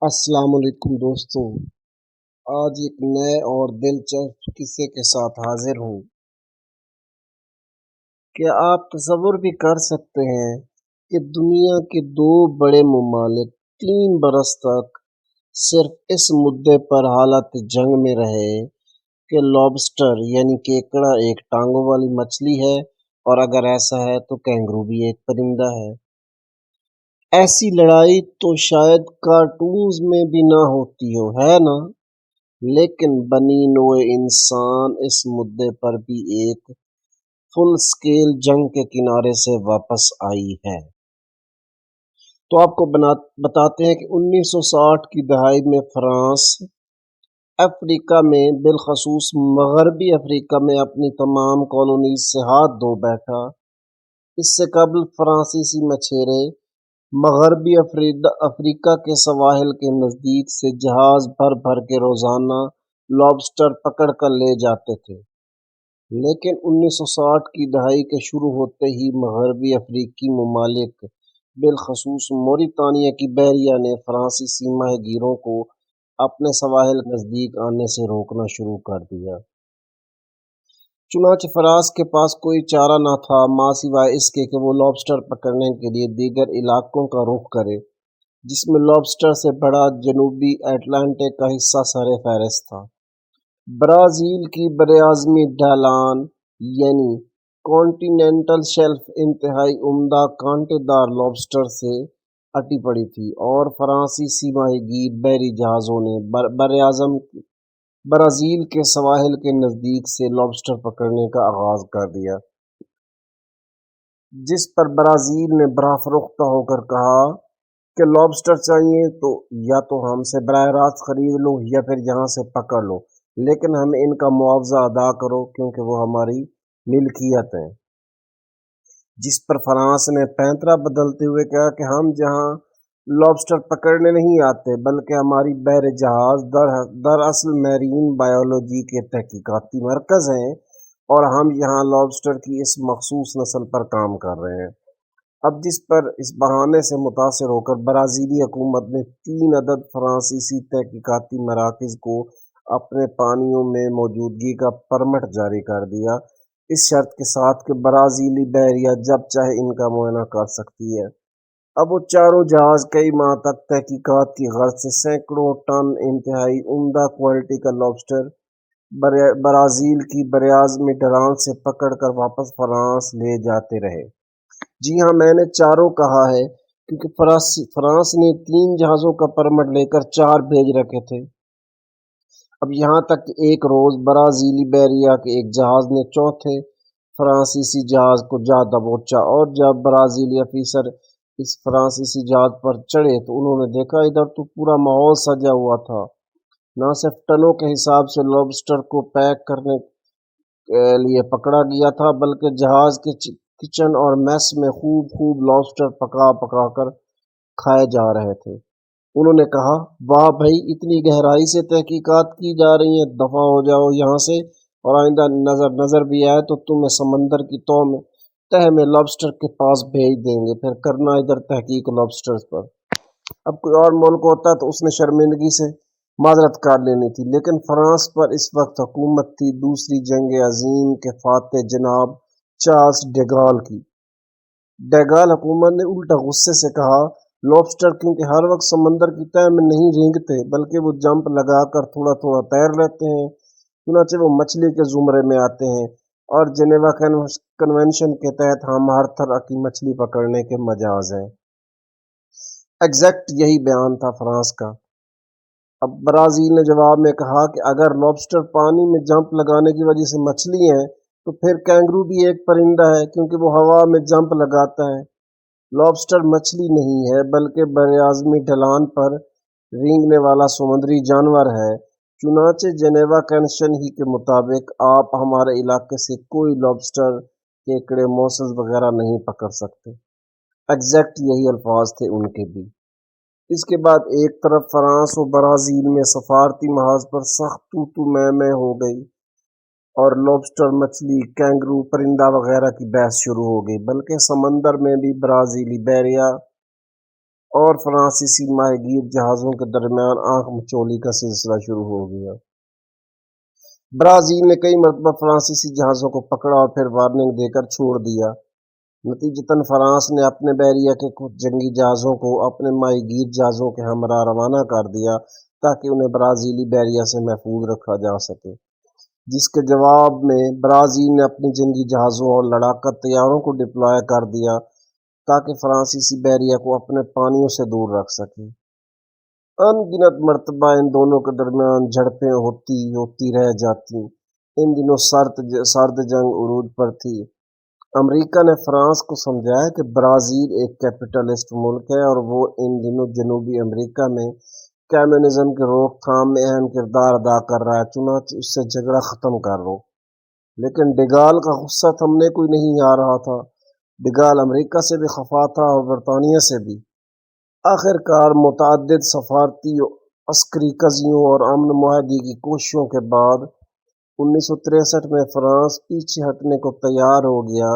अस्सलाम वालेकुम दोस्तों। आज एक नए और दिलचस्प किस्से के साथ हाजिर हूँ। क्या आप तसव्वुर भी कर सकते हैं कि दुनिया के दो बड़े ममालिक 3 बरस तक सिर्फ इस मुद्दे पर हालत जंग में रहे कि लॉबस्टर यानी केकड़ा एक टांगों वाली मछली है, और अगर ऐसा है तो कैंगरू भी एक परिंदा है। ऐसी लड़ाई तो शायद कार्टून्स में भी ना होती हो, है ना? लेकिन बनी नोए इंसान इस मुद्दे पर भी एक फुल स्केल जंग के किनारे से वापस आई है। तो आपको बताते हैं कि 1960 की दहाई में फ्रांस अफ्रीका में, बिलखसूस मगरबी अफ्रीका में अपनी तमाम कॉलोनीज से हाथ धो बैठा। इससे कबल फ्रांसीसी मछेरे मगरबी अफ्रीका के सवाहिल के नज़दीक से जहाज भर भर के रोज़ाना लॉबस्टर पकड़ कर ले जाते थे। लेकिन 1960 की दहाई के शुरू होते ही मगरबी अफ्रीकी ममालिक, बिलखसूस मोरितानिया की बहरिया ने फ्रांसीसी माहीगीरों को अपने सवाहिल के नज़दीक आने से रोकना शुरू कर दिया। चुनांचे फ्रांस के पास कोई चारा न था माँ सिवाय इसके कि वो लॉबस्टर पकड़ने के लिए दीगर इलाकों का रुख करे, जिसमें लॉबस्टर से बड़ा जनूबी अटलांटिक का हिस्सा सरे फहरिस्त था। ब्राज़ील की बरआज़मी ढलान यानी कॉन्टिनेंटल शेल्फ इंतहाई उम्दा कांटेदार लॉबस्टर से अटी पड़ी थी, और फ्रांसीसी माहीगीर बहरी जहाज़ों ने ब्राज़ील के सवाहिल के नज़दीक से लॉबस्टर पकड़ने का आगाज़ कर दिया, जिस पर ब्राज़ील ने बराफरोख्ता होकर कहा कि लॉबस्टर चाहिए तो या तो हमसे बराह रास्त खरीद लो या फिर यहाँ से पकड़ लो, लेकिन हमें इनका मुआवजा अदा करो क्योंकि वो हमारी मिल्कियत है। जिस पर फ्रांस ने पैंतरा बदलते हुए कहा कि हम जहाँ लॉबस्टर पकड़ने नहीं आते बल्कि हमारी बहर जहाज़ दरअसल मैरीन बायोलॉजी के तहकीकाती मरकज़ हैं, और हम यहाँ लॉबस्टर की इस मखसूस नस्ल पर काम कर रहे हैं। अब जिस पर इस बहाने से मुतासिर होकर ब्राज़ीली हुकूमत ने 3 अदद फ्रांसीसी तहकीकाती मराकज़ को अपने पानियों में मौजूदगी का परमिट जारी कर दिया, इस शर्त के साथ कि ब्राज़ीली बहरिया जब चाहे इनका मुआयना कर सकती है। अब वो चारों जहाज़ कई माह तक तहकीकात की गर्ज से सैकड़ों टन इंतहाई उम्दा क्वालिटी का लॉबस्टर ब्राज़ील की बरआज़मी ढलान से पकड़ कर वापस फ्रांस ले जाते रहे। जी हाँ, मैंने चारों कहा है क्योंकि फ्रांस ने 3 जहाज़ों का परमिट लेकर 4 भेज रखे थे। अब यहाँ तक कि एक रोज़ ब्राज़ीली बहरिया के एक जहाज़ ने चौथे फ्रांसीसी जहाज़ को जा दबोचा, और जब ब्राज़ीली अफसर इस फ्रांसीसी जहाज़ पर चढ़े तो उन्होंने देखा इधर तो पूरा माहौल सजा हुआ था। न सिर्फ टनों के हिसाब से लॉबस्टर को पैक करने के लिए पकड़ा गया था, बल्कि जहाज़ के किचन और मेस में खूब लॉबस्टर पका पका कर खाए जा रहे थे। उन्होंने कहा, वाह भाई, इतनी गहराई से तहकीकात की जा रही है, दफा हो जाओ यहाँ से, और आइंदा नजर भी आए तो तुम्हें समंदर की तह में लॉबस्टर के पास भेज देंगे, फिर करना इधर तहकीक लॉबस्टर्स पर। अब कोई और मुल्क होता तो उसने शर्मिंदगी से माजरत कर लेनी थी, लेकिन फ्रांस पर इस वक्त हुकूमत थी दूसरी जंग अजीम के फाते जनाब चार्ल्स डेगाल की। डेगाल हुकूमत ने उल्टा गुस्से से कहा, लॉबस्टर क्योंकि हर वक्त समंदर की तह में नहीं रेंगते बल्कि वो जंप लगाकर थोड़ा थोड़ा तैर लेते हैं, चुनाचे वो मछली के जुमरे में आते हैं, और जेनेवा कन्वेंशन के तहत हम हर तरह की मछली पकड़ने के मजाज हैं। एग्जैक्ट यही बयान था फ्रांस का। अब ब्राज़ील ने जवाब में कहा कि अगर लॉबस्टर पानी में जंप लगाने की वजह से मछली है तो फिर कैंगरू भी एक परिंदा है क्योंकि वो हवा में जंप लगाता है। लॉबस्टर मछली नहीं है बल्कि बरआज़मी ढलान पर रेंगने वाला समुद्री जानवर है। चुनाचे जेनेवा कन्वेंशन ही के मुताबिक आप हमारे इलाके से कोई लॉबस्टर, केकड़े, मोसस वगैरह नहीं पकड़ सकते। एग्जैक्ट यही अल्फाज थे उनके भी। इसके बाद एक तरफ फ्रांस और ब्राज़ील में सफारती महाज पर सख्त तू मैं हो गई, और लॉबस्टर, मछली, कैंगरू, परिंदा वगैरह की बहस शुरू हो गई, बल्कि समंदर में भी ब्राज़ीली बहरिया اور فرانسیسی ماہیگیر جہازوں کے درمیان آنکھ مچولی کا سلسلہ شروع ہو گیا۔ برازیل نے کئی مرتبہ فرانسیسی جہازوں کو پکڑا اور پھر وارننگ دے کر چھوڑ دیا۔ نتیجتاً فرانس نے اپنے بحریہ کے کچھ جنگی جہازوں کو اپنے ماہی گیر جہازوں کے ہمراہ روانہ کر دیا تاکہ انہیں برازیلی بحریہ سے محفوظ رکھا جا سکے، جس کے جواب میں برازیل نے اپنی جنگی جہازوں اور لڑاکا طیاروں کو ڈپلوائے کر دیا تاکہ فرانسیسی بحریہ کو اپنے پانیوں سے دور رکھ سکے۔ ان گنت مرتبہ ان دونوں کے درمیان جھڑپیں ہوتی رہ جاتی۔ ان دنوں سرد جنگ عروج پر تھی۔ امریکہ نے فرانس کو سمجھایا کہ برازیل ایک کیپٹلسٹ ملک ہے اور وہ ان دنوں جنوبی امریکہ میں کمیونزم کی روک تھام میں اہم کردار ادا کر رہا ہے، چنانچہ اس سے جھگڑا ختم کر لو۔ لیکن ڈگال کا غصہ تھمنے کوئی نہیں آ رہا تھا۔ ڈگال امریکہ سے بھی خفا تھا اور برطانیہ سے بھی۔ آخر کار متعدد سفارتی عسکری قضیوں اور امن معاہدے کی کوششوں کے بعد 1963 میں فرانس پیچھے ہٹنے کو تیار ہو گیا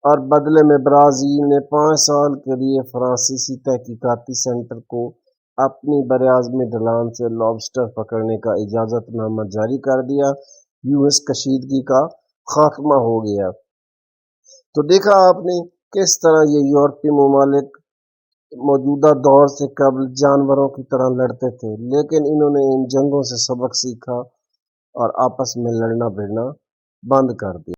اور بدلے میں برازیل نے 5 سال کے لیے فرانسیسی تحقیقاتی سینٹر کو اپنی براعظمی ڈھلان سے لابسٹر پکڑنے کا اجازت نامہ جاری کر دیا۔ یوں اس کشیدگی کا خاتمہ ہو گیا۔ تو دیکھا آپ نے کس طرح یہ یورپی ممالک موجودہ دور سے قبل جانوروں کی طرح لڑتے تھے، لیکن انہوں نے ان جنگوں سے سبق سیکھا اور آپس میں لڑنا بھڑنا بند کر دیا۔